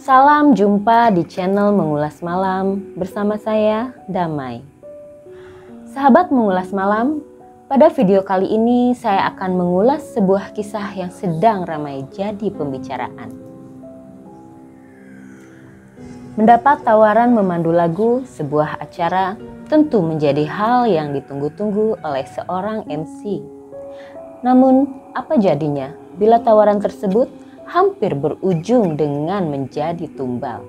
Salam jumpa di channel Mengulas Malam bersama saya, Damai. Sahabat Mengulas Malam, pada video kali ini saya akan mengulas sebuah kisah yang sedang ramai jadi pembicaraan. Mendapat tawaran memandu lagu sebuah acara tentu menjadi hal yang ditunggu-tunggu oleh seorang MC. Namun, apa jadinya bila tawaran tersebut hampir berujung dengan menjadi tumbal?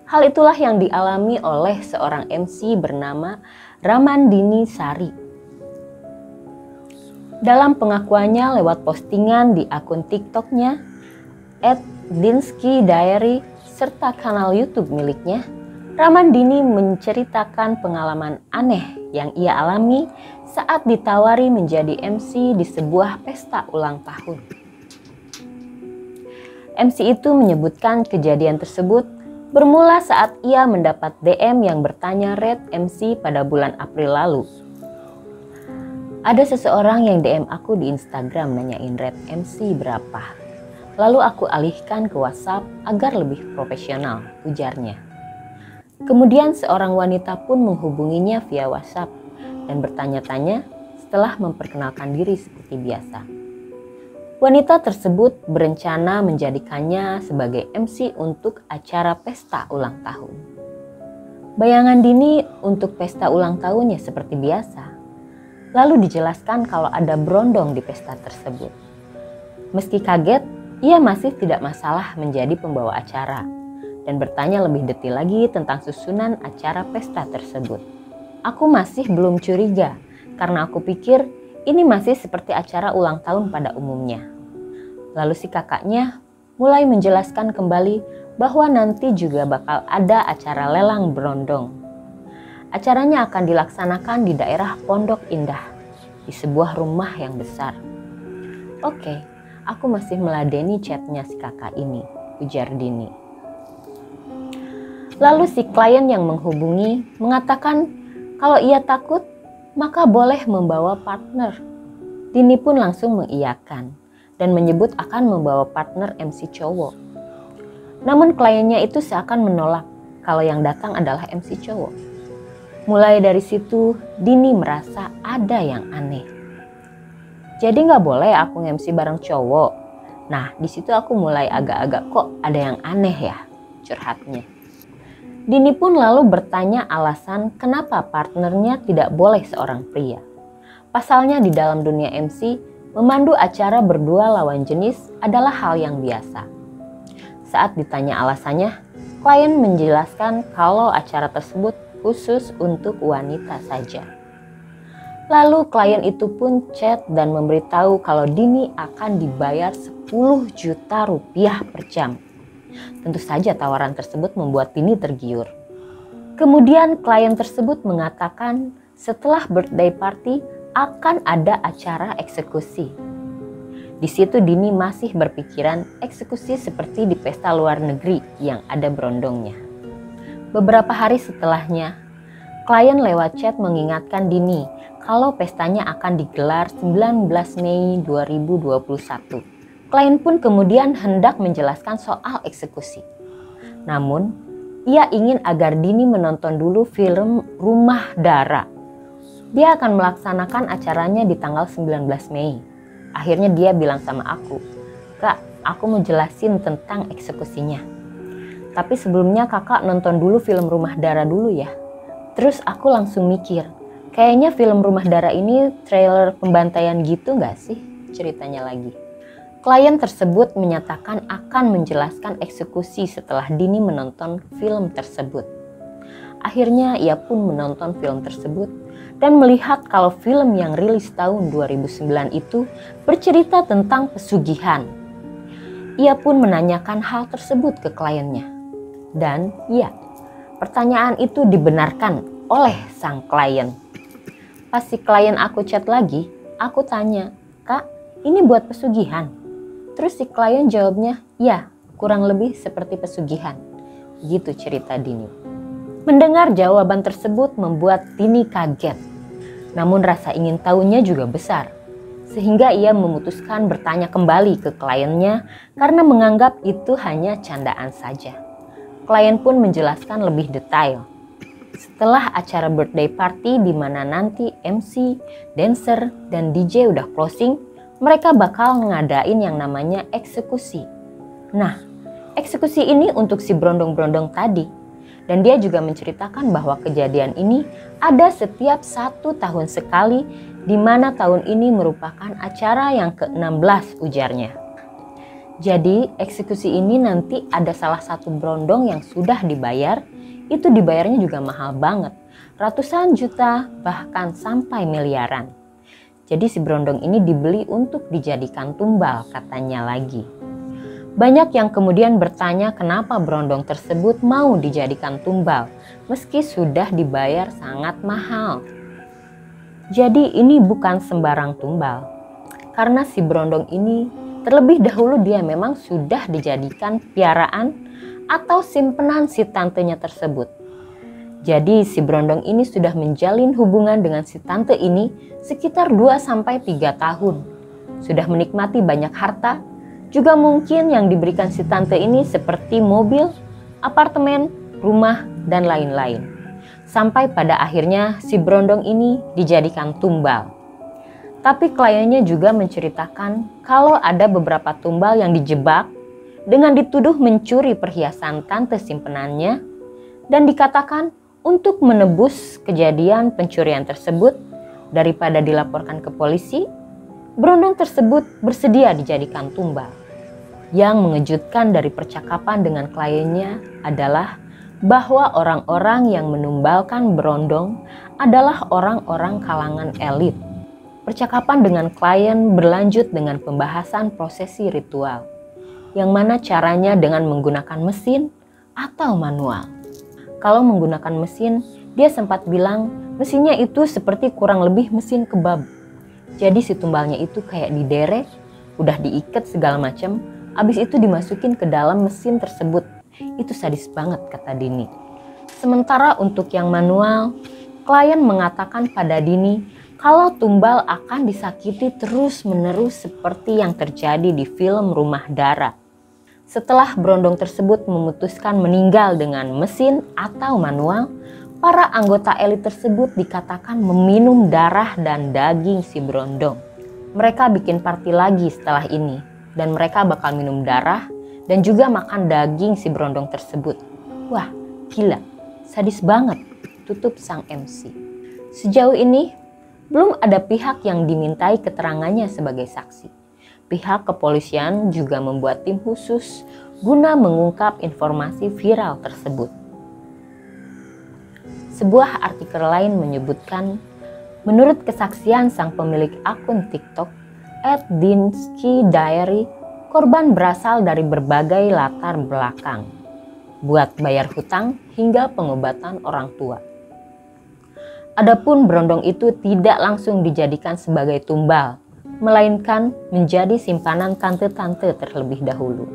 Hal itulah yang dialami oleh seorang MC bernama Ramandini Sari. Dalam pengakuannya lewat postingan di akun TikToknya @dinsky_diary serta kanal YouTube miliknya, Ramandini menceritakan pengalaman aneh yang ia alami saat ditawari menjadi MC di sebuah pesta ulang tahun. MC itu menyebutkan kejadian tersebut bermula saat ia mendapat DM yang bertanya rate MC pada bulan April lalu. Ada seseorang yang DM aku di Instagram nanyain rate MC berapa. Lalu aku alihkan ke WhatsApp agar lebih profesional, ujarnya. Kemudian seorang wanita pun menghubunginya via WhatsApp dan bertanya-tanya setelah memperkenalkan diri seperti biasa. Wanita tersebut berencana menjadikannya sebagai MC untuk acara pesta ulang tahun. Bayangan Dini untuk pesta ulang tahunnya seperti biasa. Lalu dijelaskan kalau ada berondong di pesta tersebut. Meski kaget, ia masih tidak masalah menjadi pembawa acara dan bertanya lebih detail lagi tentang susunan acara pesta tersebut. Aku masih belum curiga karena aku pikir ini masih seperti acara ulang tahun pada umumnya. Lalu si kakaknya mulai menjelaskan kembali bahwa nanti juga bakal ada acara lelang berondong. Acaranya akan dilaksanakan di daerah Pondok Indah, di sebuah rumah yang besar. Oke, aku masih meladeni chatnya si kakak ini, ujar Dini. Lalu si klien yang menghubungi mengatakan kalau ia takut maka boleh membawa partner. Dini pun langsung mengiyakan dan menyebut akan membawa partner MC cowok. Namun kliennya itu seakan menolak kalau yang datang adalah MC cowok. Mulai dari situ Dini merasa ada yang aneh. Jadi nggak boleh aku MC bareng cowok. Nah di situ aku mulai agak-agak kok ada yang aneh ya, curhatnya. Dini pun lalu bertanya alasan kenapa partnernya tidak boleh seorang pria. Pasalnya di dalam dunia MC, memandu acara berdua lawan jenis adalah hal yang biasa. Saat ditanya alasannya, klien menjelaskan kalau acara tersebut khusus untuk wanita saja. Lalu klien itu pun chat dan memberitahu kalau Dini akan dibayar 10 juta rupiah per jam. Tentu saja tawaran tersebut membuat Dini tergiur. Kemudian klien tersebut mengatakan setelah birthday party akan ada acara eksekusi. Di situ Dini masih berpikiran eksekusi seperti di pesta luar negeri yang ada berondongnya. Beberapa hari setelahnya, klien lewat chat mengingatkan Dini kalau pestanya akan digelar 19 Mei 2021. Klien pun kemudian hendak menjelaskan soal eksekusi. Namun, ia ingin agar Dini menonton dulu film Rumah Dara. Dia akan melaksanakan acaranya di tanggal 19 Mei. Akhirnya dia bilang sama aku, "Kak, aku mau jelasin tentang eksekusinya. Tapi sebelumnya kakak nonton dulu film Rumah Dara dulu ya." Terus aku langsung mikir, kayaknya film Rumah Dara ini trailer pembantaian gitu gak sih? Ceritanya lagi. Klien tersebut menyatakan akan menjelaskan eksekusi setelah Dini menonton film tersebut. Akhirnya ia pun menonton film tersebut dan melihat kalau film yang rilis tahun 2009 itu bercerita tentang pesugihan. Ia pun menanyakan hal tersebut ke kliennya. Dan ya, pertanyaan itu dibenarkan oleh sang klien. Pas si klien aku chat lagi, aku tanya, "Kak, ini buat pesugihan?" Terus si klien jawabnya, "Ya, kurang lebih seperti pesugihan." Gitu cerita Dini. Mendengar jawaban tersebut membuat Dini kaget. Namun rasa ingin tahunya juga besar. sehingga ia memutuskan bertanya kembali ke kliennya karena menganggap itu hanya candaan saja. Klien pun menjelaskan lebih detail. Setelah acara birthday party di mana nanti MC, dancer, dan DJ udah closing, mereka bakal ngadain yang namanya eksekusi. Nah, eksekusi ini untuk si berondong-berondong tadi. Dan dia juga menceritakan bahwa kejadian ini ada setiap 1 tahun sekali, di mana tahun ini merupakan acara yang ke-16 ujarnya. Jadi eksekusi ini nanti ada salah satu berondong yang sudah dibayar, itu dibayarnya juga mahal banget, ratusan juta bahkan sampai miliaran. Jadi si berondong ini dibeli untuk dijadikan tumbal katanya lagi. Banyak yang kemudian bertanya kenapa berondong tersebut mau dijadikan tumbal meski sudah dibayar sangat mahal. Jadi ini bukan sembarang tumbal, karena si berondong ini terlebih dahulu dia memang sudah dijadikan piaraan atau simpenan si tantenya tersebut. Jadi si berondong ini sudah menjalin hubungan dengan si tante ini sekitar 2-3 tahun. Sudah menikmati banyak harta, juga mungkin yang diberikan si tante ini seperti mobil, apartemen, rumah, dan lain-lain. Sampai pada akhirnya si berondong ini dijadikan tumbal. Tapi kliennya juga menceritakan kalau ada beberapa tumbal yang dijebak dengan dituduh mencuri perhiasan tante simpenannya dan dikatakan untuk menebus kejadian pencurian tersebut daripada dilaporkan ke polisi, berondong tersebut bersedia dijadikan tumbal. Yang mengejutkan dari percakapan dengan kliennya adalah bahwa orang-orang yang menumbalkan berondong adalah orang-orang kalangan elit. Percakapan dengan klien berlanjut dengan pembahasan prosesi ritual, yang mana caranya dengan menggunakan mesin atau manual. Kalau menggunakan mesin, dia sempat bilang mesinnya itu seperti kurang lebih mesin kebab. Jadi si tumbalnya itu kayak diderek, udah diikat segala macam, abis itu dimasukin ke dalam mesin tersebut. Itu sadis banget kata Dini. Sementara untuk yang manual, klien mengatakan pada Dini kalau tumbal akan disakiti terus-menerus seperti yang terjadi di film Rumah Dara. Setelah berondong tersebut memutuskan meninggal dengan mesin atau manual, para anggota elit tersebut dikatakan meminum darah dan daging si berondong. Mereka bikin party lagi setelah ini, dan mereka bakal minum darah dan juga makan daging si berondong tersebut. Wah, gila, sadis banget, tutup sang MC. Sejauh ini, belum ada pihak yang dimintai keterangannya sebagai saksi. Pihak kepolisian juga membuat tim khusus guna mengungkap informasi viral tersebut. Sebuah artikel lain menyebutkan, menurut kesaksian sang pemilik akun TikTok @dinsky_diary, korban berasal dari berbagai latar belakang, buat bayar hutang hingga pengobatan orang tua. Adapun berondong itu tidak langsung dijadikan sebagai tumbal, melainkan menjadi simpanan tante-tante terlebih dahulu.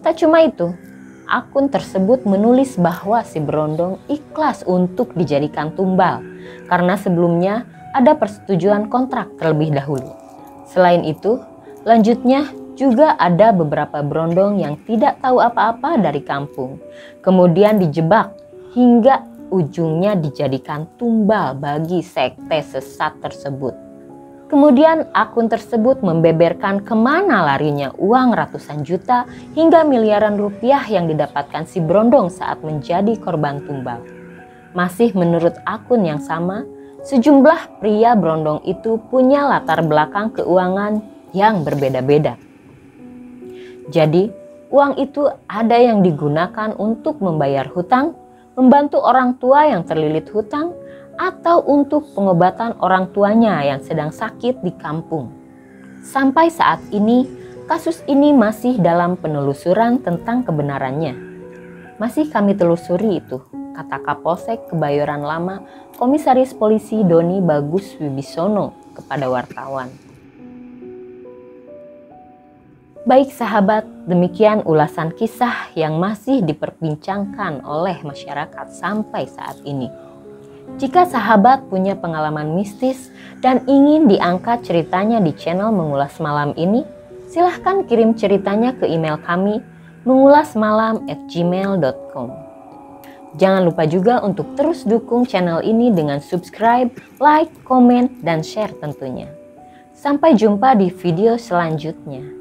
Tak cuma itu, akun tersebut menulis bahwa si berondong ikhlas untuk dijadikan tumbal karena sebelumnya ada persetujuan kontrak terlebih dahulu. Selain itu, lanjutnya juga ada beberapa berondong yang tidak tahu apa-apa dari kampung, kemudian dijebak hingga ujungnya dijadikan tumbal bagi sekte sesat tersebut. Kemudian akun tersebut membeberkan kemana larinya uang ratusan juta hingga miliaran rupiah yang didapatkan si berondong saat menjadi korban tumbal. Masih menurut akun yang sama, sejumlah pria berondong itu punya latar belakang keuangan yang berbeda-beda. Jadi, uang itu ada yang digunakan untuk membayar hutang, membantu orang tua yang terlilit hutang, atau untuk pengobatan orang tuanya yang sedang sakit di kampung. Sampai saat ini, kasus ini masih dalam penelusuran tentang kebenarannya. Masih kami telusuri itu, kata Kapolsek Kebayoran Lama, Komisaris Polisi Doni Bagus Wibisono kepada wartawan. Baik sahabat, demikian ulasan kisah yang masih diperbincangkan oleh masyarakat sampai saat ini. Jika sahabat punya pengalaman mistis dan ingin diangkat ceritanya di channel Mengulas Malam ini, silahkan kirim ceritanya ke email kami mengulasmalam@gmail.com. Jangan lupa juga untuk terus dukung channel ini dengan subscribe, like, komen, dan share tentunya. Sampai jumpa di video selanjutnya.